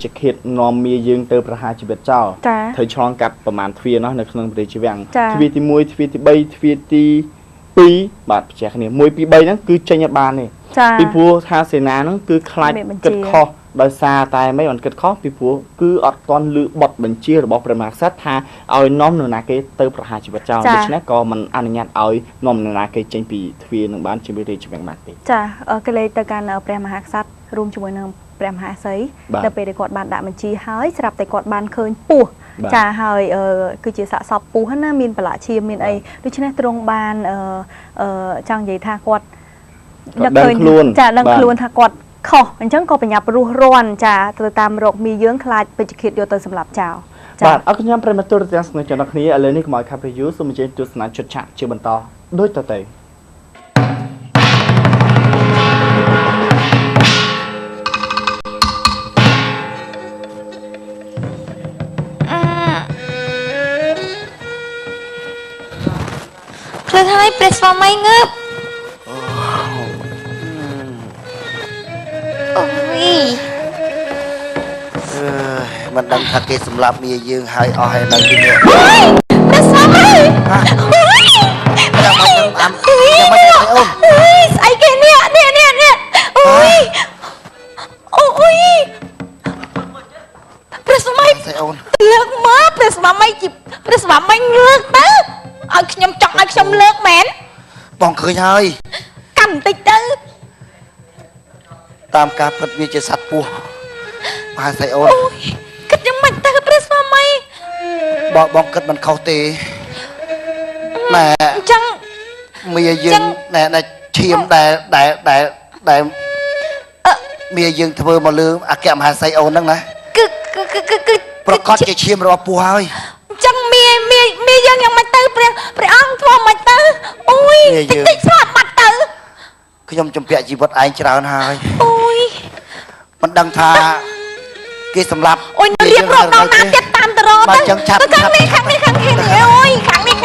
จะเข็ดนอมมียืงเติมประหารชีวิตเจ้าเธอช่องกับประมาณทวีเนาะในขนมปริจิวังทวีที่มวยทวีที่ใบทวีที่ปีบาดแฉกเนี่ยมวยปีใบนั่นคือจัญญาบาลเนี่ยปีพัวทาเสนานั่นคือคลายกึดคอโดยซาตายไม่อ่อนกึดคอปีพัวคืออดตอนลือบดบัญชีหรือบอกประมาทซัดทาเอาน้อมหนูนาเกเติมประหารชีวิตเจ้าดังนั้นก็มันอนุญาตเอาน้อมหนูนาเกจังปีทวีหนึ่งบ้านชีวิตจะแบ่งมาตีจ้าก็เลยต่อการเอาประมาทซัดรวมจำนวนแปรมหาไซแต่ไปได้กอดบานด่ามันจีหายสลับแต่กอดบานเคยปูจ่าหายคือจีสะสอบปูฮันน่ามีนปลาชีมีนไอดูชนะตรงบานจังใหญ่ทากอดดังคล้วนจ่าดังคล้วนทากอดขออันเช่นก็เป็นยาปรุร้อนจ่าตัวตามโรคมีเยื้องคลายเป็นจิตโยเตอร์สำหรับเจ้าบาดเอาขึ้นย้ำประมาตัวที่สนับสนุนนี้อะไรนี่ก็หมายความไปยุสมุนเจนจุดสนานชุดฉากเชื่อบรรทอด้วยตัวเตยเพื่อให้เปรสฟอร์ไม่เงือบโอ้ยมันดังทักเกสำหรับมียืงหายเอาให้ดังที่เนี่ยเปรสฟอร์ไม่ยังไม่ทำยังไม่ได้ไปอ้นไอ้แกเนี่ยโอ้ยเปรสฟอร์ไม่เลิกมาเปรสฟอร์ไม่จิบเปรสฟอร์ไม่เลิกนะเอาขยำจังเอาขยำเลิกแมนบองเคยให้กันติดเด้อตามการพัดวิจัยสัตว์ปูมาใส่โอนกัดยังมันแต่เปรสฟอร์ไม่บองกัดมันเข้าตีแม่จังมียืงแน่เชียมแต่มียืงเธอมาลืมอาแกมหาใส่โอนนั่งนะประกอบจะเชียมรอปูให้จังมียังไม่ตื่นเปรี้ยงทั่วไม่ตื่นอุ้ยติ๊กสวัสดิ์มาตื่นขยมจมเปียจีบดไอจราหายอุ้ยมันดังทาเกสำหรับโอ้ยเรียบร้อยน้องน้ำเจ็บตามตลอดตั้งครั้งนี้โอ้ยครั้งนี้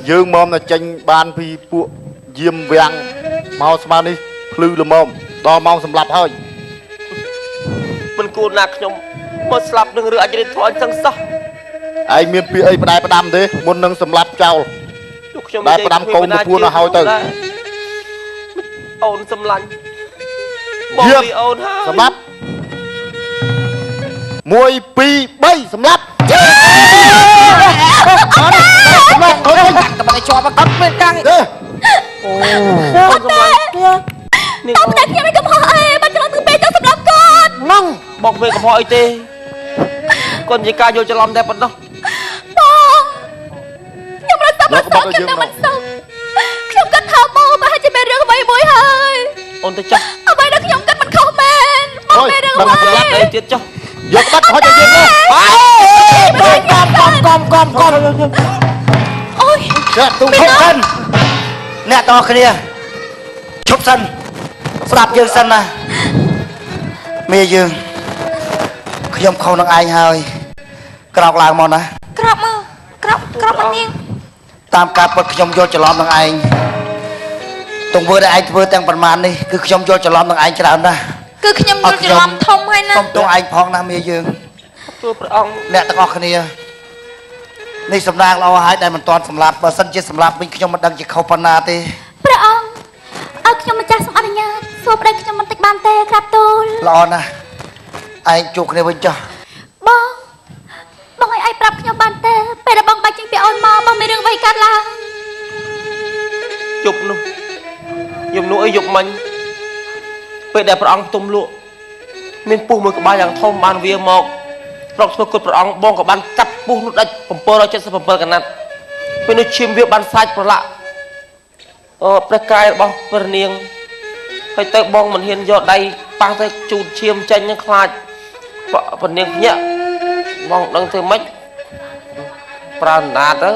ยืงมอมนะจังบานพี่ปูเยี่ยมเวียงเมาสมานี่พลื้ละมอมต่อมองสำหรับเฮ้ยมันกูนักยมมาสลับหนึ่งเรืออาจจะได้ถอนทั้งซะไอเมียนปีไอประดายประดามเด้มุนหนึ่งสำหรับเจ้าได้ประดามโกงพูนเอาเฮาตื่นโอนสำลันบอกดีโอนให้สำหรับมวยปีใบสำหรับสำหรับเขาต้องกัดกับมันไอชอบมาตัดเป็นกลางเด้อโอ้โอนสำลันต้องแต่ยังไม่กระเพาะเอ้มันจะต้องเป็นเจ้าสำหรับก่อนน้องบอกเมย์กระเพาะไอเต้ก่อนจะกายโยจะล้อมได้ปะเนาะยังไม่ต้องมาสอบยังมันสอบขยมกันเท้าโม่มาให้จะเป็นเรื่องใบมวยให้โอนแต่จ้าเอาไปนะขยมกันมันเข้าแมนบอกเป็นเรื่องใบรับไอเตี้ยจ้ายกบัดเขาจะยิงเลยกอมโอ้ยเกิดตุ้งชกกันเนี่ยต่อคืนเนี่ยชกสันสลับยืนสันนะเมียยืนขยมเขานังไอหายกรอกลางมอนะกรอกมือกรอกมันยิงตามการปดขยมโยจะล้อมนังไอตรงเวอร์ได้ไอเวอร์แต่งประมาณนี้คือขยมโยจะล้อมนังไอจะแล้วนะคือขยมโยจะล้อมทมให้นะต้มตัวไอพองนะเมียยืนตัวพระองค์เนี่ยตะกอกคืนเนี่ยในสำนักเราหายได้มันตอนสำหรับเบอร์สันเจสำหรับเป็นขยมมันดังจะเข้าปนาตีพระองค์เอาขยมมาจากสมอัญญาสู้ไปขยมมันติดบานเตะครับตูนรอนะไอจุกเนี่ยเป็นจ้าบองไอปรับขยมบานเตะไประบังไปจึงไปออนมาบองไม่เรื่องใบการลางจุกนุ่มยมนุ่ไอหยกมันไปได้พระองค์ตุ้มลุมีปูมือกับบ้านอย่างทอมบานเวียมอกปลอกสกุลพระองค์บองกับบ้านกัดปูนุ่ได้ผมเปิดเราจะสมเปิดกันนั้นเป็นชิมเวียบ้านซ้ายประละประกายบองประเนียงไปเตะบองมันเห็นยอดใดปางเตะจูดเชียมใจยังคลาดประเนียงเนี้ยบองดังเธอไม่ปราณนาเตอ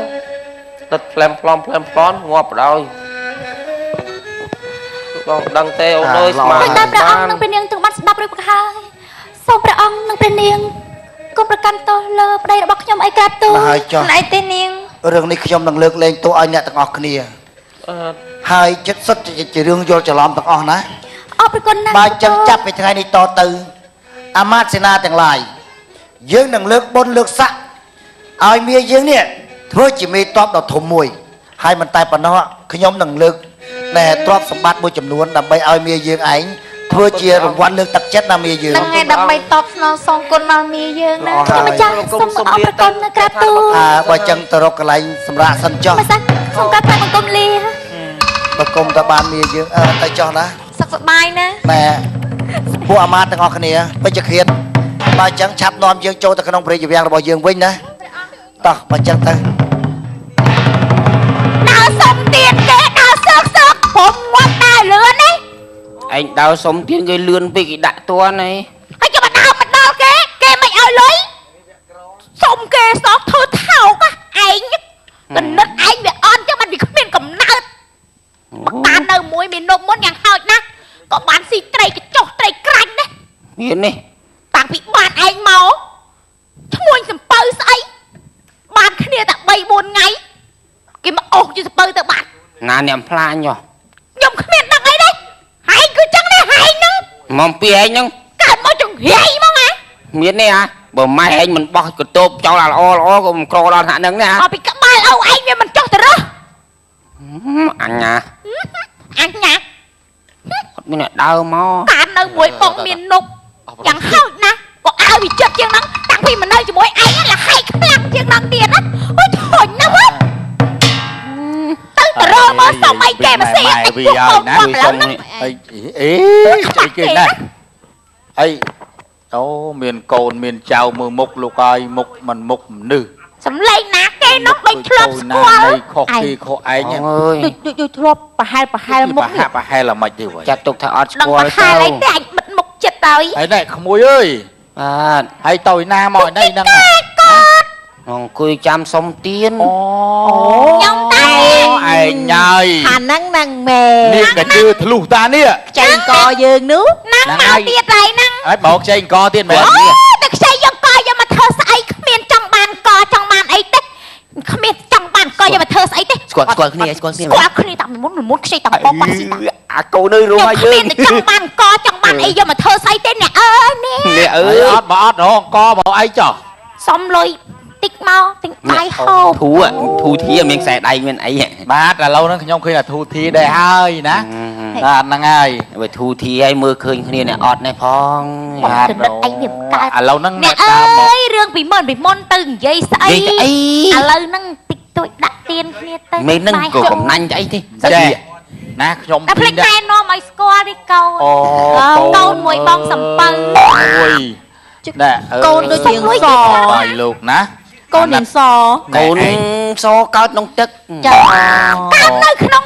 ตัดแผลมพร้อนงอบเราบองดังเตะเอาเลยมาไปตามพระองค์นังเป็นเนียงถึงมัดดับเรือประคายส่งพระองค์นังเป็นเนียงก็ประกันตัวเลอไปได้บอกขยมไอกราบตัวไหนเตเนียงเรื่องนี้ขยมนังเลิกเลงตัวไอเนี่ยต่างออกគ្នា ហើយចិត្តសុទ្ធជារឿងយល់ច្រឡំទាំងអស់ណា អរគុណណាស់ បើចឹងចាប់ពីថ្ងៃនេះតទៅអាមាត្យសេនាទាំងឡាយយើងនឹងលើកបុណ្យលើកស័ក្តិឲ្យមាយើងនេះធ្វើជាមេតបដ៏ធំមួយហើយមិនតែប៉ុណ្ណោះខ្ញុំនឹងលើកដែលទ្រព្យសម្បត្តិមួយចំនួនដើម្បីឲ្យមាយើងឯងធ្វើជារង្វាន់លើកទឹកចិត្តណាមាយើង នឹងឯងដើម្បីតបស្នងសងគុណដល់មាយើងណាខ្ញុំម្ចាស់សូមអរគុណណាក្រាបទូល បើចឹងទៅរកកន្លែងសម្រាប់សិនចុះ ម្ចាស់សូមកាត់ថ្លៃបង្គំលា បើគុំតបានមាយើងទៅចុះណា សុខសប្បាយណា ណែពួកអាមាត្យទាំងអស់គ្នាពេជ្ជឃាតបើចឹងឆាប់នាំយើងចូលទៅក្នុងព្រះរាជវាំងរបស់យើងវិញណាតោះបើចឹងទៅ ដើរសុំទៀនគេដើរសឹកព្រមងាប់ដើរលឿននេះ ឯងដើរសុំទៀនគេលឿនពេកគេដាក់តួនេះ ហើយចាំមកដើរមកដល់គេមិនឲ្យលុយសុំគេសោះធ្វើថោកឯងកណិតឯងវាអន់ចឹងមិនវាគ្មានកំណើតបាននៅមួយមាននប់មុនយ៉ាងហោចណាស់ក៏បានស៊ីត្រីកញ្ចុះត្រីក្រាញ់ដែរ មាននេះ តាំងពីបានឯងមកឈ្មោះសំពៅស្អីបានគ្នាតែ 3-4 ថ្ងៃគេមកអូសជាសំពៅទៅបាត់ ណាអ្នកផ្លាញហ៎ ខ្ញុំគ្មានដឹងអីទេហែងគឺចឹងដែរហែងហ្នឹង មកពីឯងហ្នឹង កើតមកចង្រៃមកណា មាននេះហ៎បើម៉ែឯងមិនបោះកតូបចោលល្អក៏មិនក្រដល់ថ្នាក់ហ្នឹងណា អត់ពីក្បាលឪឯងវាមិនចុះទៅរស់ អញ្ញា អញណា អត់មានអ្នកដើរមក កើតនៅមួយបងមាននុកយ៉ាងហោចណាស់ក៏ឲ្យវាចិត្តជាងហ្នឹងតាំងពីមិននៅជាមួយឯងlàហែកខ្លាំងជាងហ្នឹងទៀតណាអូយធុញណាស់ហ៎ទៅរកមកសុំអីគេមកស៊ីអីពួកកូនគាត់ឡើងហ្នឹង អីស្អីគេណាអីអូមានកូនមានចៅមើលមុខលោកហើយមុខមិនមុខមនុស្ស សំឡេងណាគេនោះដូចធ្លាប់ស្គាល់ ខុសគេខុសឯង អើយ ដូចធ្លាប់ប្រហែលមុខ ប្រហែលល្មិចទេវ៉ៃ ចាត់ទុកថាអត់ស្ ដឹង គាល់ ប្រហែលអីទេអញបិទមុខចិត្តទៅ ហើយណែក្មួយអើយ បាទ ហើយទៅណាមកនេះហ្នឹង អង្គុយចាំសុំទៀន អូ ខ្ញុំតែ ឯងញ៉ៃ អាហ្នឹងមែន នេះក៏ជឿធ្លុះតានេះ ចេញកយើងនោះហ្នឹងមកទៀតហើយហ្នឹង ហើយមកចេញកទៀតមែន អូតែខ្ចីយកកយកមកធ្វើស្អីគ្មានចង់បានកចង់បានអីទេគ្មានចង់បានកយកមកធ្វើស្អីទេ ស្គាល់គ្នាស្គាល់គ្នា ស្គាល់គ្នាតាមុនខ្ចីតាបងបាត់ស៊ីតា អាកូននៅរួមឲ្យយើង គ្មានតែចង់បានកចង់បានអីយកមកធ្វើស្អីទេអ្នកអើយនេះ នេះអើ អើ យ អត់មកអត់រងកមកអីចោះ សុំលុយតិចមកទិញដៃហូប ធូធាមានខ្សែដៃមានអី បាទឥឡូវហ្នឹងខ្ញុំឃើញថាធូធីដែរហើយណាបាទហ្នឹងហើយ បើធូធាឲ្យមើលឃើញគ្នាអ្នកអត់នេះផង បាទ គណិតអីវាកើត ឥឡូវហ្នឹង អ្នកអ តាមមក ើយរឿងពីមុនទៅនិយាយស្អី និយាយអី ឥឡូវហ្នឹងតិចតួចដាក់ទៀនគ្នាទៅ មិននឹងក៏កំណាញ់អីទេ ចេះណាខ្ញុំ តែភ្លេចណែនាំឲ្យស្គាល់នេះកូន អូ កូនមួយបងសំពៅ អូយណែ កូនដូចជាងស បាយលោកណា កូននឹងស កូនសកើតក្នុងទឹក ចាកើតនៅក្នុង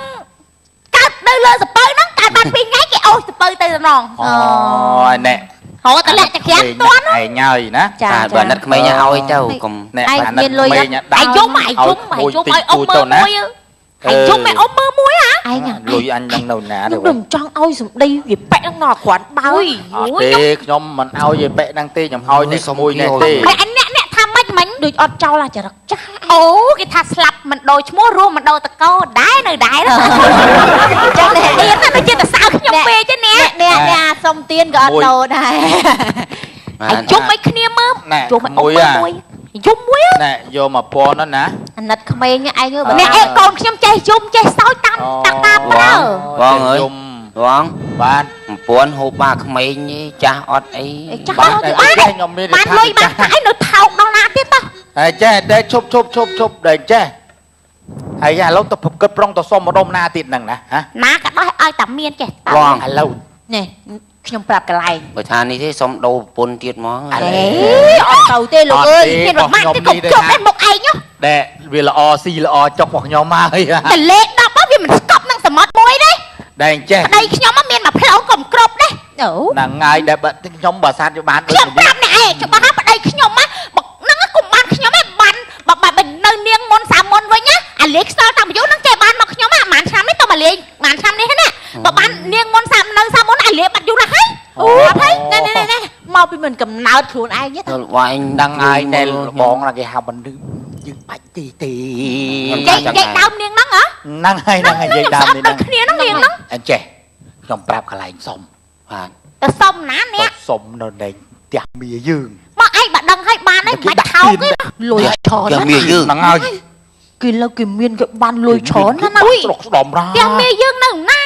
កើតនៅលើសពៅហ្នឹងកើតបាន2ថ្ងៃគេអូសសពៅទៅតំណង អូយណែ ហៅតលាក់ចក្រានតន់ ឯងហើយណា ចាបើណាត់ក្មេងឲ្យទៅកុំ ណែ ឯង អាណិត មានលុយ ក្មេង ឯងយំឲ្យអ៊ំមើលមួយឯងយំឲ្យអ៊ំមើលមួយហ៎ឯង លុយអញនឹងនៅណាទេ ខ្ញុំចង់ឲ្យសម្ដីវាប៉ែកហ្នឹងដល់គ្រាន់បើ អត់ទេខ្ញុំមិនឲ្យយេប៉ែហ្នឹងទេខ្ញុំឲ្យនេះមួយនេះទេ តែអញអ្នកថាម៉េចមិញដូចអត់ចោលអាចរិកចាស់អូគេថាស្លាប់មិនដូរឈ្មោះរួមមិនដូរតកោដែរនៅដែរចឹងតែទៀតទៅជាតសៅខ្ញុំពេកទេអ្នកសុំទៀនក៏អត់ដូរដែរឯងជុំឲ្យគ្នាមើលជុំឲ្យអ៊ំមើលមួយយំមួយ ណែយកមកពណ៌នោះណា អាណិតក្មេងឯងបើអ្នកឯងកូនខ្ញុំចេះយំចេះសោចតាមប្រើ បងអើយ យំ បង បាទ 9ហូបបាក្មេងចាស់អត់អី ចាស់ បាទ ទៅ ខ្ញុំមាន បានលុយបានតែនៅថោកដល់ណាទៀតតោះ ហើយចេះតែឈប់ដែលចេះហើយឥឡូវទៅប្រកឹកប្រុងទៅសុំម្ដុំណាទៀតហ្នឹងណាហ៎ ណាក៏ដោះឲ្យតែមានចេះ បង ឥឡូវ នេះខ្ញុំប្រាប់កន្លែង បើថានេះទេសុំដូរប្រពន្ធទៀតហ្មង អេអត់ទៅទេលោកអើយមានប្រមាថទេកុំជប់ឯមុខឯង ដែលវាល្អស៊ីល្អចុករបស់ខ្ញុំមកហើយ តែលេខ10វាមិនស្កប់នឹងសមុទ្រមួយទេ ដែលចេះ ប្តីខ្ញុំមានមួយផ្លូវកុំគ្រប់ទេអូ ហ្នឹងហើយដែលខ្ញុំបើសាទយកបានដូច ខ្ញុំប្រាប់អ្នកឯងច្បាស់ណាប្តីខ្ញុំហ្នឹងកុំបានខ្ញុំឯងបានបើនៅនាងមុនសាមុនវិញណាអាលេខខ្សោយតាមអាយុហ្នឹងចេះបានមកខ្ញុំអាម៉ានឆ្នាំនេះទៅមកលេខម៉ានឆ្នាំនេះណាបើបាននាងមុនសានៅសាមុនអាលេខបាត់យូរណាស់ហើយអូអត់ហើយណែមកពីមិនកំណើតខ្លួនឯងទេ ទៅបងឯង ដឹងហើយដែលបងគេហៅមនុស្សយ យើងបាច់ទីទី chạy đau niềng nắng hả ហ្នឹងហើយហ្នឹងហើយនិយាយដើមនេះហ្នឹង គ្នាហ្នឹងនាងហ្នឹង អញ្ចេះខ្ញុំប្រាប់កន្លែងសុំបាទ ទៅសុំណាអ្នក សុំនៅនៃផ្ទះមាយើង មកឯងបើដឹងឲ្យបានឯងមិនបាច់ថោកទេលុយច្រើន ផ្ទះមាយើងហ្នឹងហើយ គេលើគេមានគេបានលុយច្រើនណាស់ណា ស្រុកស្ដំរា ផ្ទះមេយើងនៅណា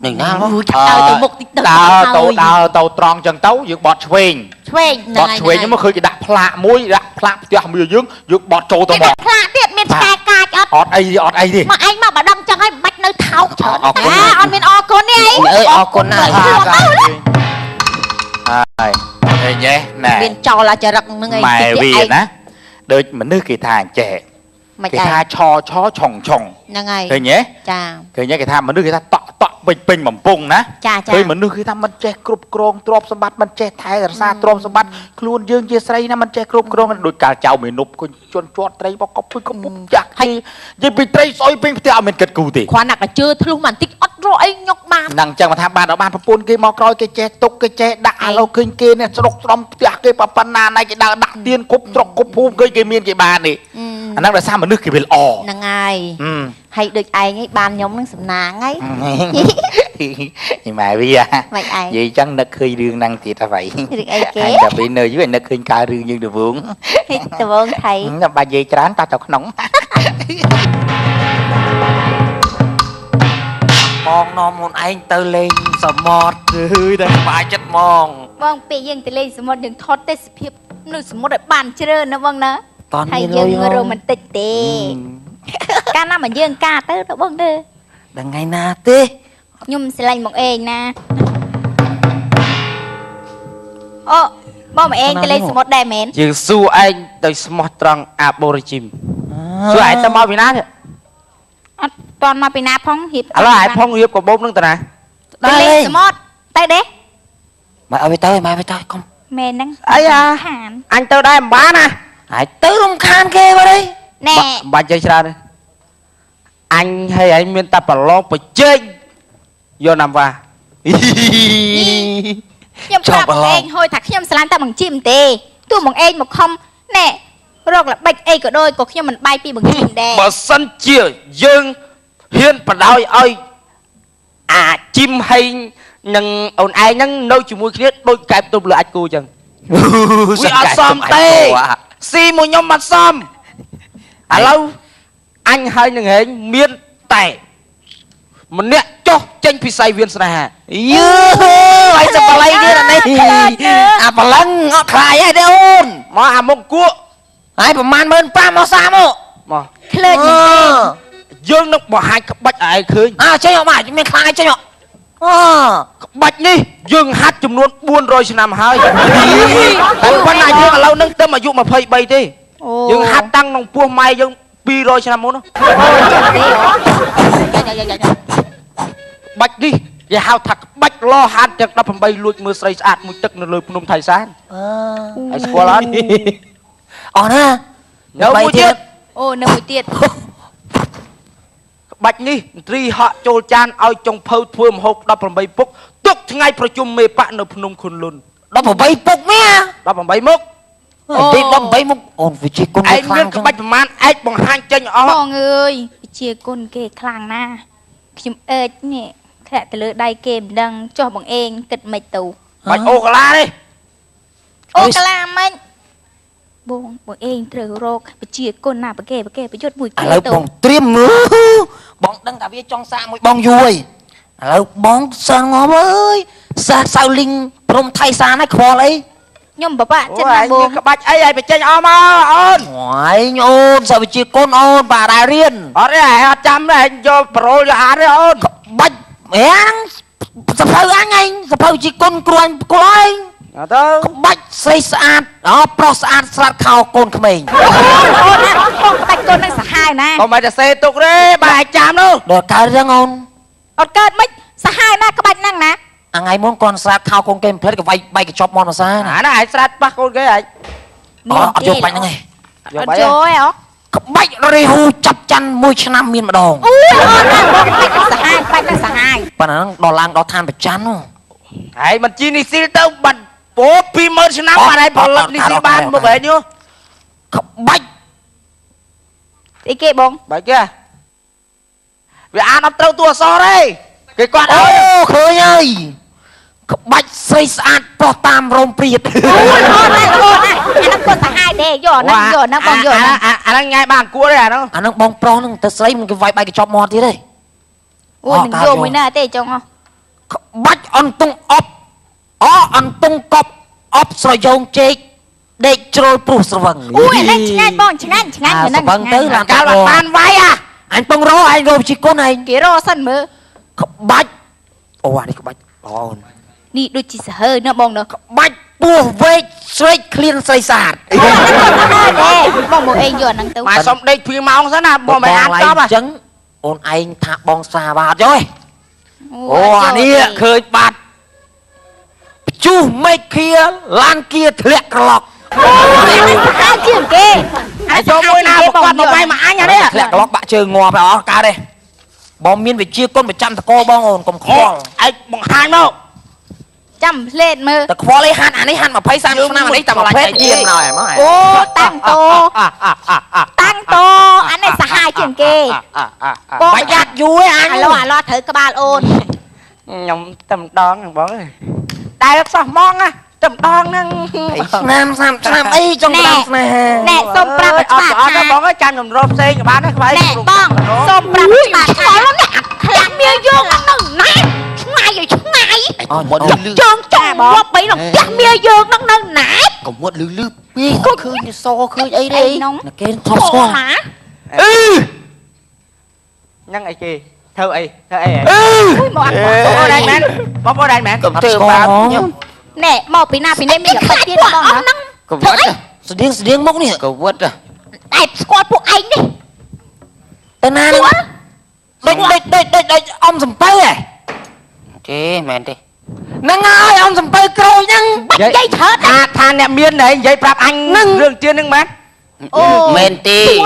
នឹងណា ដើរទៅមុខតិចទៅ ដើរទៅត្រង់ចឹងទៅយើងបត់ឆ្វេង ឆ្វេង បត់ឆ្វេងហ្នឹងមកឃើញគេដាក់ផ្លាកមួយដាក់ផ្លាកផ្ទះមាយើងបត់ចូលទៅមក ផ្លាកទៀតមានឆ្កែកាចអត់ អត់អីទេ មកឯងមកបើដឹងចឹងហើយមិនបាច់នៅថោកច្រើនអត់មានអរគុណទេអី អើយអរគុណណាស់ហើយឃើញទេណែ មានចោលអាចរឹកហ្នឹងឯង ម៉ែវាណាដូចមនុស្សគេថាអញ្ចេះ មិន គេ ដែរ ថាឆឆុង ហ្នឹងហើយ ឃើញទេ ចា ឃើញទេគេថាមនុស្សគេថាតក់ពេញបំពង់ណា ចាចា ឃើញមនុស្សគេថាមិនចេះគ្រប់គ្រងទ្រព្យសម្បត្តិមិនចេះថែរក្សាទ្រព្យសម្បត្តិខ្លួនយើងជាស្រីណាមិនចេះគ្រប់គ្រងដូចកាលចៅមេនុបគាត់ជន់ជាត់ត្រីបកពុយក៏ពុំចាក់ហើយនិយាយពីត្រីស្អុយពេញផ្ទះអត់មានគិតគូទេ គ្រាន់តែជឿធ្លុះបន្តិចអត់រកអីញុកបាន ហ្នឹងចឹងមកថាបានដល់បានប្រពន្ធគេមកក្រោយគេចេះទុកគេចេះដាក់ឥឡូវឃើញគេនេះស្រុកស្ដំផ្ទះគេប៉ុណ្ណាណៃគេដើរដាក់ទៀនគប់ត្រុកគប់ភូមិឃើញគេមានគេបាននេះអាហ្នឹងដោយសារមនុស្សគេវាល្អ ហ្នឹងហើយហើយដូចឯងឯងបានខ្ញុំនឹងសំណាងហើយ ម៉ែវា មិនឯង និយាយចឹងនឹកឃើញរឿងហ្នឹងទៀតអ្វី រឿងអីគេ តែពេលនៅយូរនឹកឃើញការរឿងយើងដវង តវងថៃ តែបាច់និយាយច្រើនតទៅក្នុងបងនាំមុនឯងទៅលេងសមុទ្រគឺតែបាយចិត្តហ្មង បងពេលយើងទៅលេងសមុទ្រយើងថតទេសភាពនៅសមុទ្រឲ្យបានច្រើនណាបងណា តន ហើយ មានលុ យើង យ រ៉ូមែនទិកទេកាលណាមកយើងការទៅបងទៅ ដល់ថ្ងៃណាទេ ខ្ញុំស្រឡាញ់មកឯងណាអូបងមកឯងទៅលេងសមុទ្រដែរមែន យើងសួរឯងទៅស្មោះត្រង់អាបូរជីមសួរឯងទៅមកពីណាទេ អត់តន់មកពីណាផងហៀប ឥឡូវឯងផងរៀបកបោបនឹងទៅណា ទៅលេងសមុទ្រទៅទេ ម៉ែឲ្យទៅម៉ែទៅកុំ មែនហ្នឹង អីអា ខាន អញទៅដែរមិនបានណា ហើយទៅរំខានគេបាត់ហើយ ណែ បាច់ចេះច្រើនទេអញហើយឯងមានតែប្រឡងប្រជែងយកណាំវ៉ា ខ្ញុំប្រាប់បងឯងហួយថាខ្ញុំស្រឡាញ់តែបង្ជីមទេទោះបងឯងមកខំណែរកល្បិចអីក៏ដោយក៏ខ្ញុំមិនបាយពីបង្ជីមដែរ បើសិនជាយើងហ៊ានបដ ாய் ឲ្យអាជីមហេងនិងអូនឯងហ្នឹងនៅជាមួយគ្នាដូចកែបទប់លើអាចគូអញ្ចឹងវាអត់សមទេស៊ីមួយខ្ញុំអត់សមឥឡូវអញហើយនឹងហេងមានតែម្នាក់ចុះចេញពីសៃវៀនស្នេហា យឺហើយសបលៃទៀតអានេះអាបលឹងអត់ខ្លាយទេអូន មកអាមុខគួក ហើយប្រហែល15,000មកសាមក មក ឃ្លើញមែនទេ យើងនឹងបង្ហាញក្បាច់ឲ្យឯងឃើញ ចេញអត់មកមានខ្លាយចេញអត់ ក្បាច់នេះយើងហាត់ចំនួន400ឆ្នាំហើយតែប៉ុន្តែយើងឥឡូវនឹងទៅអាយុ23ទេយើងហាត់តាំងក្នុងពោះម៉ែយើង200ឆ្នាំមុនបាច់នេះគេហៅថាក្បាច់លោហាត់ទាំង18លួចមើលស្រីស្អាតមួយទឹកនៅលើភ្នំថៃសានហើយស្គាល់អត់ អស់ណា នៅមួយទៀត អូនៅមួយទៀត ក្បាច់នេះមន្ត្រីហក់ចូលចានឲ្យចុងភៅធ្វើមហូប18ពុកទុកថ្ងៃប្រជុំមេបកនៅភ្នំខុនលុន 18ពុកមា 18មុខ ទី18មុខអូនវិជាគុណ ឯងមានក្បាច់ប្រមាណឯងបង្ហាញចេញអស់ បងអើយជាគុណគេខ្លាំងណាស់ខ្ញុំអើចនេះធ្លាក់ទៅលើដៃគេមិនដឹងចុះបងឯងគិតមិនទៅ បាច់អូកាឡានេះ អូកាឡាមិនបងឯងត្រូវរកបជាគុណណាប្រកេប្រយុទ្ធមួយ ឥឡូវបងត្រៀមបងដឹងថាវាចង់សាកមួយបងយូរឥឡូវបងសាងំអើយសាសៅលីងព្រំថៃសានហើយខ្វល់អី ខ្ញុំបបាក់ អូ ចិត្តណា ឯង បង មានក្បាច់អីឲ្យបញ្ចេញអស់មកអូន ហើយអូនសាវិជាគុណអូនបាទដែររៀន អត់ទេឯងអត់ចាំទេឯងយកប្រូលយកអានទេអូន បាច់ហ្នឹងសភៅអញឯងសភៅជាគុណគ្រួញគល់ឯង អត់ទៅ បាច់ស្រីស្អាតប្រុសស្អាតស្រាតខោកូនក្មេង អូនណាបងដាច់គុណនឹងសាហាវណា កុំឲ្យតែសេទុកទេបើឯងចាំនោះ ដល់កើតចឹងអូន អត់កើតមិនសាហាវណាក្បាច់ហ្នឹងណា អាថ្ងៃមុនគាត់ស្រាតខោកូនគេផ្លិតក៏វាយបែកកញ្ចប់មកសា អាណាឯងស្រាត់ប៉ះកូនគេឯង អត់យកបាច់ហ្នឹងឯង អត់ចូលទេអូ ក្បាច់រេហ៊ូចាប់ច័ន្ទមួយឆ្នាំមានម្ដង អូយអូនណាបងបាច់នឹងសាហាវបាច់នឹងសាហាវ ប៉ុន្តែហ្នឹងដល់ឡើងដល់ឋានប្រច័ន្ទនោះ ឯងមិនជីនេះស៊ីលទៅបាត់ពោ20000ឆ្នាំបានឯងផលិតនេះស៊ីបានមកឯងនោះ ក្បាច់ ý kê bông Bài kia Vì nó trâu tua so đây Cái con ô khơi ơi Bạch xây sạch bỏ tam rôm priệt nó có cả hai đây vô nó bông vô anh ngay bàn cua đây à nó anh đang bong pro nó tớ xây một cái vai bay cái chop mọt thế đây ui mình vô mới nè tê chồng không bạch ăn tung ốp ăn tung cọp ốp soi dông chết để trôi pru sờ vầng ui anh ngay bong ngay vâng tới làm cao là tan vai à anh bong rô anh rồi chỉ con này kia rô sân mơ bạch ô à đây bạch ồn đi đôi chỉ sợ hơi nó bong nữa bạch bùa về xoay clean xây sạt bong một anh vô năng tấu mà xong đây phi máu thế nào bong mày ăn to mà trứng ôn anh thả bong xà bạt rồi ô đi khơi bạt chú mấy kia lan kia thiệt lọc hai chuyện kê ai cho môi nào một con một bay mà anh nhá đấy thiệt lọc bạn chơi ngò phải ó ca đây bom miên về chia con 100 cô bong ồn còn kho anh bong hai đâu chăm lên mơแต่คอเลยหันอันนี้หันมาไพ่ซ้ำข้างหน้ามันได้แต่มาเพชรเยี่ยมหน่อยมั้ง ô tăng tô anh này sẽ hai chuyện kê ประหยัดอยู่ไอ้อัน lo thử cái ba ôn ยำตำดองบอกเลยได้แล้วสมองอ่ะตำดองนั่งน้ำซ้ำไอ้จงดำแน่ส้มปลาปลาอ๋อบอกว่าจันทร์กับรอบเซ่กับบ้านนะไป nè bong xômปลาปลาkhó lắm nè làm miêu dương nó nừng nè ngày rồi ngày trơn tròn quá bị nó làm miêu dương nó nừng nè ก็มดลืบๆพี่ก็คือเนี่ยโซ่คือไอ้ดิ nóng นักเกณฑ์ทอดโซ่ hả นั่งไอ้กีเธอไอ้ ui mà ăn bố đây mẹ bố đây mẹ cầm từ bà nè mò pì na pì nè mình gặp tiên bong hả cầm vớt à sđiên mốc nè cầm vớt à đẹp squat của anh đi tên na đây ông sầm bay à chế mẹ đi năng ơi ông sầm bay rồi năng bắt dây thớt à than nè miên này dây prap anh rương tiên năng mát men ti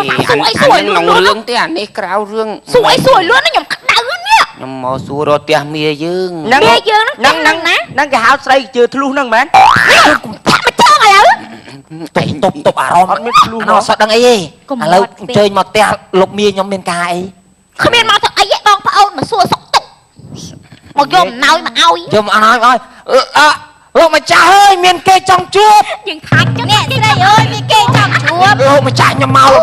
anh nong rương ti anh ấy cào rương sủi luôn nó nhầm cắt đau nhá nhom mò xua rồi tia mía dương năng cái háo say chưa thlu năng mát mà chơi mày ơi tục à rom nó sợ đằng ấy à lâu chơi mà tia lục mía nhóm bên cài không biết mà thật ấy bong phải ôn mà xua sọc tục mà dòm nói mà ao dòm anh nói ôi mà cha ơi miền kê trong chuột nhưng thằng cho nè đi đây ơi miền kê trong chuột ôi mà cha nhom mau nè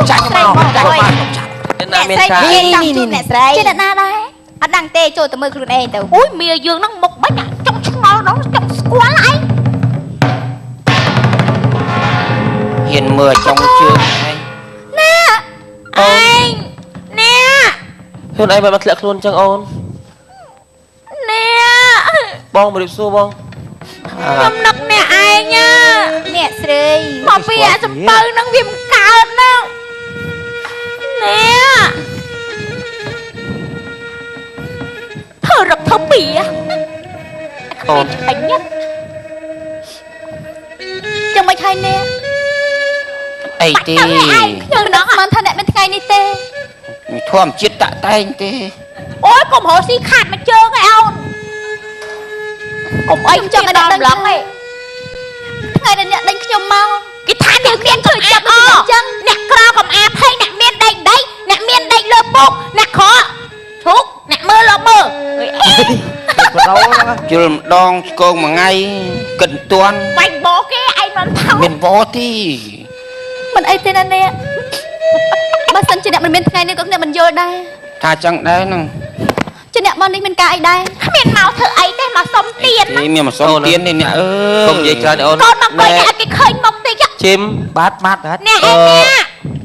xây kê trong chuột nè xây trên na đây anh đang tê cho tụi mày luôn em tụi ui mía dương nó một bánh trong chuột nó trong quá lại hiền mưa trong trường nè anh nè hơn ai mà bắt lẹ luôn chẳng ôn nè bong một điệp xua bong nhom nấc nè ai nha nè sơi mà bây giờ sầm bơ nó viêm cao nó nè thở rập thở bì á ôn anh nhất chẳng mấy thay nè ai ti nhưng nó mà thân này bên thay nè tê thom chết tạ tay ti ôi cùng hồ xí khát mà chơi cái ông cùng anh cho cái đòn lắm này ngày này đánh nhom mau cái thằng này miên cười chậm chân nè cò cầm áp hay nè miên đây lơ bột nè khó thuốc nè mơ lo mơ chùm đong con mà ngay cần tuan bánh bó cái anh nó thao miền võ ti mình ai tên anh nè ba sân trên nè mình bên ngày này có nè mình vô đây tha chẳng đấy nè trên nè bọn đi mình cài đây miền màu thợ ấy đây mà xong tiền thì miền mà xong tiền này nè không dây ra ôn con mà coi nè cái khơi mông đây chứ chim bát mát nè em nè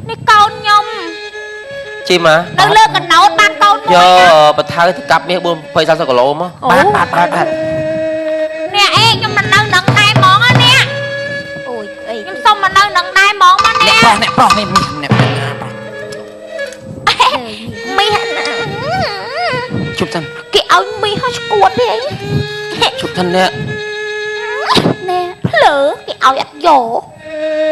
nè con nhom chim à nó lơ cần nấu ban con mua giờ bật thang thì cặp miếng buồn phải ra sao có lỗ mà bát nè em nhưng mà nâng nâng đai món á nè ôi nhưng xong mà nâng nâng đai món á nè nè pro nè mi chụp thân cái áo mi hơi cuột đấy chụp thân nè nè lỡ cái áo giặt dỗ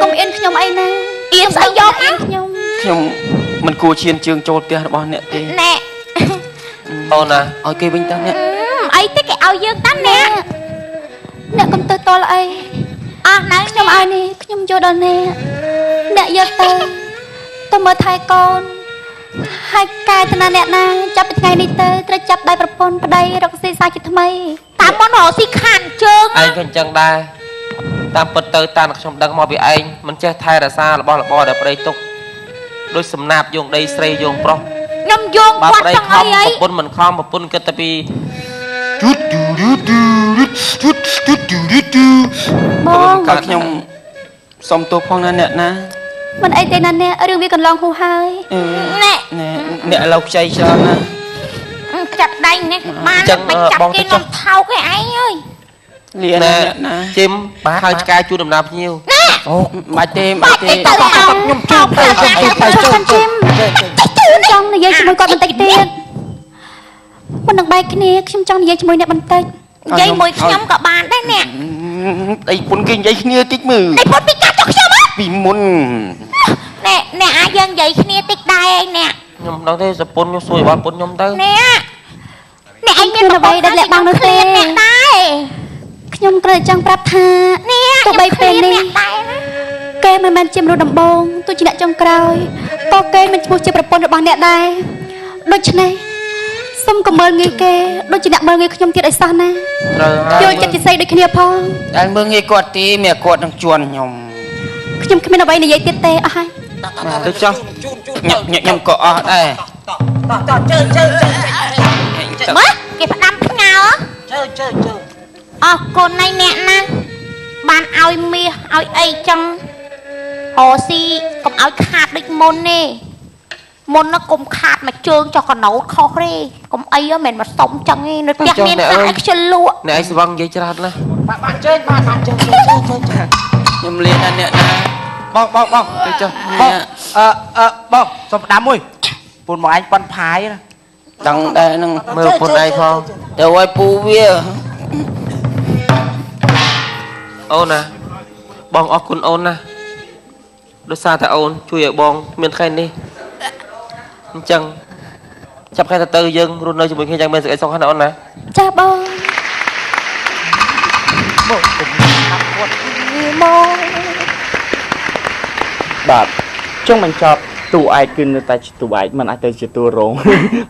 công yên nhom ấy nè yên sao gió nhom nhom mình cua chiên trường trôi tia bao nè ti nè ôn à ôi cây binh ta nè ấy cái áo dương tắm nè nè công tơ to lại à nãy nhom ai nè nhom vô đâu nè nè giờ tơ tôi mới thay con ហើយកែតាអ្នកណាចាប់ពីថ្ងៃនេះទៅត្រូវចាប់ដៃប្រពន្ធប្តីរកស៊ីសាជាថ្មីតាមមុនរកស៊ីខានជើងឯងក៏អញ្ចឹងដែរតាមពិតទៅតាមខ្ញុំដឹងមកពីឯងមិនចេះថែរក្សារបស់របរដែលប្តីទុកដូចសំណាបយងដីស្រីយងប្រុសខ្ញុំយងគាត់ចង់អីប្រពន្ធមិនខំប្រពន្ធគិតតែពីបងក៏ខ្ញុំសុំទោសផងណាអ្នកណាមិនអីទេណាអ្នករឿងវាកន្លងហួសហើយអ្នកឡូវខ្ចីច្រើនណាចាប់ដៃនេះបានមិនចាប់គេនំថោកឯងអើយលៀនណាជីមហើយឆ្កែជួនដំណើរភ្ញៀវអូមិនទេខ្ញុំជួបទៅចង់និយាយជាមួយគាត់បន្តិចទៀតមុននឹងបែកគ្នាខ្ញុំចង់និយាយជាមួយអ្នកបន្តិចនិយាយមួយខ្ញុំក៏បានដែរអ្នកអីពុនគេនិយាយគ្នាតិចមើលអីពុនពីកាត់ចុះខ្ញុំពីមុនអ្នកអាចយើងនិយាយគ្នាតិចដែរឯងអ្នកខ្ញុំដឹងទេសពុនខ្ញុំសួរបានពុនខ្ញុំទៅអ្នកឯងមានអ្វីដែលលាក់បាំងនោះទេអ្នកដែរខ្ញុំគ្រាន់តែចង់ប្រាប់ថាទោះបីពេលនេះគេមិនមែនជាមនុស្សដំបងទោះជាអ្នកចុងក្រោយក៏គេមិនឈ្មោះជាប្រពន្ធរបស់អ្នកដែរដូច្នេះសុំកុំមើលងាយគេដូចជាអ្នកមើលងាយខ្ញុំទៀតឲ្យសោះណាត្រូវយកចិត្តជាស្អីដូចគ្នាផងដែលមើលងាយគាត់ទេមានគាត់នឹងជួនខ្ញុំគ្មានអ្វីនិយាយទៀតទេអស់ហើយទៅចុះខ្ញុំក៏អស់ដែរមើលគេផ្ដាំផ្ញើអរគុណណៃអ្នកណាបានឲ្យមាសឲ្យអីចឹងរកស៊ីកុំឲ្យខាតដូចមុនទេមុននោះកុំខាតមកជើងចុះកណោតខុសទេកុំអីមិនមកសុំចឹងទេនៅផ្ទះមានតែឲ្យខ្ជិលលក់អ្នកឯងស្វឹងនិយាយច្រើនណាស់បានជើញខ្ញុំលៀនអ្នកណាបងទៅចុះបងសុំផ្ដាំមួយពូនមកឯងប៉ុនផាយណាដឹងដែរនឹងមើលពុនឯងផងទៅឲ្យពូវាអូនណាបងអរគុណអូនណាដោយសារតែអូនជួយឲ្យបងមានថ្ងៃនេះអញ្ចឹងចាប់ខែទៅយើងរស់នៅជាមួយគ្នាយ៉ាងមានសេចក្តីសុខណាអូនណាចាបងបាទចង់បញ្ចប់តួឯកគឺនៅតែជាតួឯកมันអាចទៅជាតួរង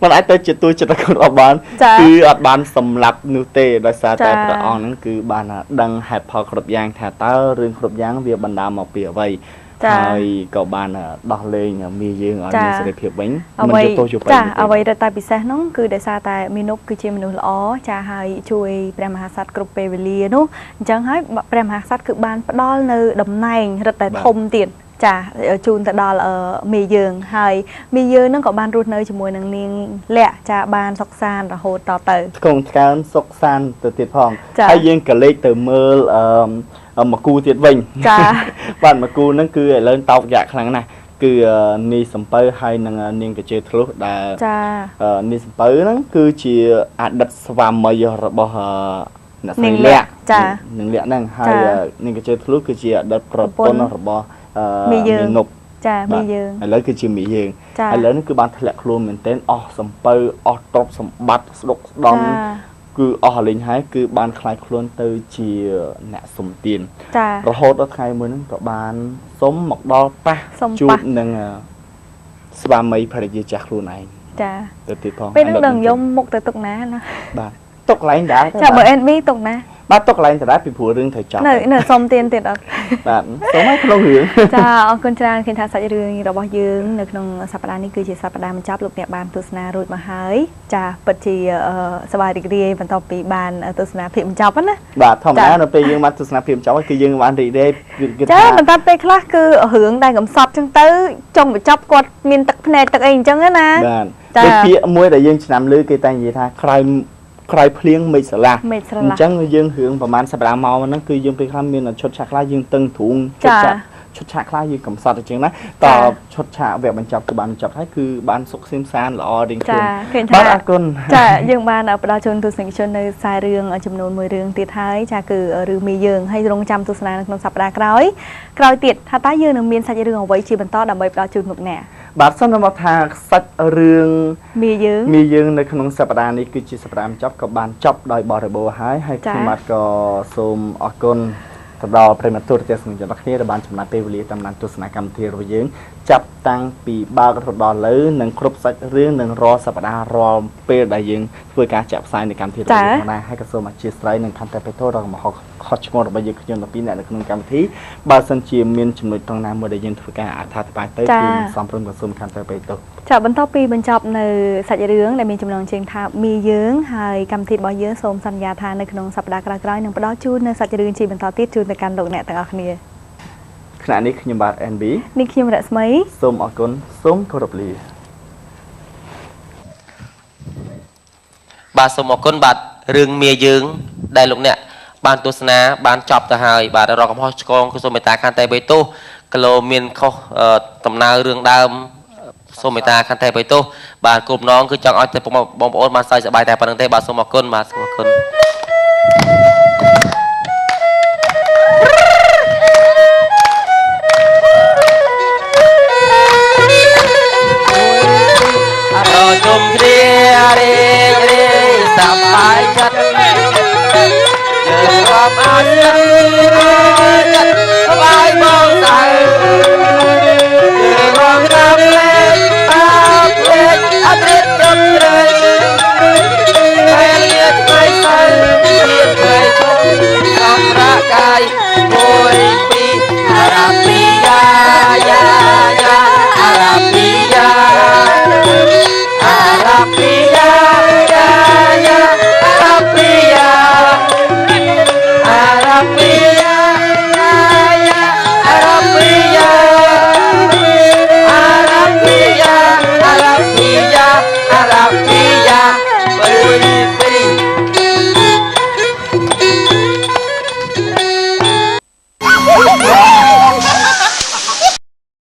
มันអាចទៅជាតួចិត្តគាត់អត់បានគឺអត់បានសម្លាប់នោះទេដោយសារតែព្រះអង្គហ្នឹងគឺបានដឹងហេតុផលគ្រប់យ៉ាងថាតើរឿងគ្រប់យ៉ាងវាបណ្ដាលមកពីអ្វីហើយក៏បានដោះលែងមីយើងឲ្យមានសេរីភាពវិញមិនយកទោសយកប្រយោជន៍អ្វីដែលតែពិសេសហ្នឹងគឺដោយសារតែមីនុបគឺជាមនុស្សល្អចាហើយជួយព្រះមហាក្សត្រគ្រប់ពេលវេលានោះអញ្ចឹងហើយព្រះមហាក្សត្រគឺបានផ្ដល់នៅតំណែងរឹតតែធំទៀតចាជូនទៅដល់មីយើងហើយមីយើងហ្នឹងក៏បានរស់នៅជាមួយនឹងនាងលក្ខចាបានសុខសាន្តរហូតតទៅថ្កុំថ្កើងសុខសាន្តទៅទៀតផងហើយយើងក៏លេខទៅមើលមកគូទៀតវិញចាបាទមកគូហ្នឹងគឺឥឡូវតោកយ៉ាក់ខ្លាំងណាស់គឺនីសំពៅហើយនឹងនាងកជើធ្លុះដែលចានីសំពៅហ្នឹងគឺជាអតីតស្វាមីរបស់អ្នកស្រីលក្ខចានឹងលក្ខហ្នឹងហើយនាងកជើធ្លុះគឺជាអតីតប្រពន្ធរបស់មីយើងនុបចាមីយើងឥឡូវគឺជាមីយើងឥឡូវនេះគឺបានធ្លាក់ខ្លួនមែនទែនអស់សំពៅអស់ទ្រព្យសម្បត្តិស្ដុកស្ដំគឺអស់លេងហើយគឺបានខ្លាយខ្លួនទៅជាអ្នកសុំទានរហូតដល់ថ្ងៃមួយហ្នឹងក៏បានសុំមកដល់ប៉ះជួបនឹងស្វាមីភរិយាចាស់ខ្លួនឯងចាទៅទៀតផងពេលហ្នឹងដឹងខ្ញុំមុខទៅទុកណាណាបាទទុកកន្លែងដែរចាបើ NB ទុកណាបាទទុកកន្លែងដែរពីព្រោះរឿងត្រូវចប់នៅសុំទានទៀតអត់បាទសុំឲ្យក្នុងរឿងចាអរគុណច្រើនឃើញថាសាច់រឿងរបស់យើងនៅក្នុងសប្តាហ៍នេះគឺជាសប្តាហ៍បញ្ចប់លោកអ្នកបានទស្សនារួចមកហើយចាពិតជាសប្បាយរីករាយបន្ទាប់ពីបានទស្សនាភាពបញ្ចប់ណាបាទធម្មតានៅពេលយើងបានទស្សនាភាពបញ្ចប់គឺយើងបានរីករាយចាបន្ទាប់ពេលខ្លះគឺរឿងដែលកំសត់ចឹងទៅចុងបញ្ចប់គាត់មានទឹកភ្នែកទឹកអីអញ្ចឹងណាបាទដូចពាក្យមួយដែលយើងឆ្នាំលើគេតែនិយាយថាក្រោយភ្លៀងមេឃស្រឡះអញ្ចឹងយើងរឿងប្រហែលសប្តាហ៍មកហ្នឹងគឺយើងពេលខ្លះមានឈុតឆាកខ្លះយើងតឹងទ្រូងឈុតឆាកខ្លះយើងកំសត់អញ្ចឹងណាតឈុតឆាកវគ្គបញ្ចប់គឺបានបញ្ចប់ហើយគឺបានសុខសៀមសានល្អរៀងខ្លួនបាទអរគុណចាយើងបានផ្ដល់ជូនទស្សនិកជននៅខ្សែរឿងចំនួន1រឿងទៀតហើយចាគឺរឿងមីយើងហើយរងចាំទស្សនានៅក្នុងសប្តាហ៍ក្រោយទៀតថាតើយើងនឹងមានសាច់រឿងអ្វីជាបន្តដើម្បីផ្ដល់ជូនលោកអ្នកបាទសូមមកថាសាច់រឿងមីយើងនៅក្នុងសប្តាហ៍នេះគឺជាសប្តាហ៍បញ្ចប់ក៏បានចប់ដោយបរិបូរណ៍ហើយខ្ញុំបាទក៏សូមអរគុណ ទៅដល់ប្រិមត្តទូរទស្សន៍ទាំងអស់គ្នាដែលបានចំណាយពេលវេលាតាមដានទស្សនាកម្មវិធីរបស់យើងចាប់តាំងពីបើករហូតដល់លើនិងគ្រប់សាច់រឿងនិងរាល់សប្តាហ៍រាល់ពេលដែលយើងធ្វើការចាក់ផ្សាយនៃកម្មវិធីរបស់យើងណាហើយក៏សូមអធិស្ឋាននឹងខន្តីបេតោដល់មហោខុសឆ្គងរបស់យើងខ្ញុំ12អ្នកនៅក្នុងកម្មវិធីបើសិនជាមានចំណុចត្រង់ណាមួយដែលយើងធ្វើការអត្ថាធិប្បាយទៅគឺមិនសមព្រមក៏សូមខន្តីបេតោចាបន្ទាប់ពីបញ្ចប់នៅសាច់រឿងដែលមានចំណងជើងថាមីយើងហើយកម្មវិធីរបស់យើងសូមសន្យាថានៅក្នុងសប្តាហ៍ក្រោយៗនឹងផ្ដល់ជូននៅសាច់រឿងជាបន្តទៀតជូនទៅកាន់លោកអ្នកទាំងអស់គ្នាខណៈនេះខ្ញុំបាទ NB នេះខ្ញុំរស្មីសូមអរគុណសូមគោរពលាបាទសូមអរគុណបាទរឿងមាយើងដែលលោកអ្នកបានទស្សនាបានចប់ទៅហើយបាទរកកំហុសឆ្គងគឺសូមមេត្តាខន្តីបេតោគីឡូមានខុសដំណើររឿងដើមសូមមេត្តាខន្តីបេតោបាទគ្រប់នងគឺចង់ឲ្យតែបងប្អូនបានសើចសប្បាយតែប៉ុណ្្នឹងទេបាទសូមអរគុណបាទសូមអរគុណជុំគ្នារីករាយសប្បាយចិត្តយើងរាប់អាន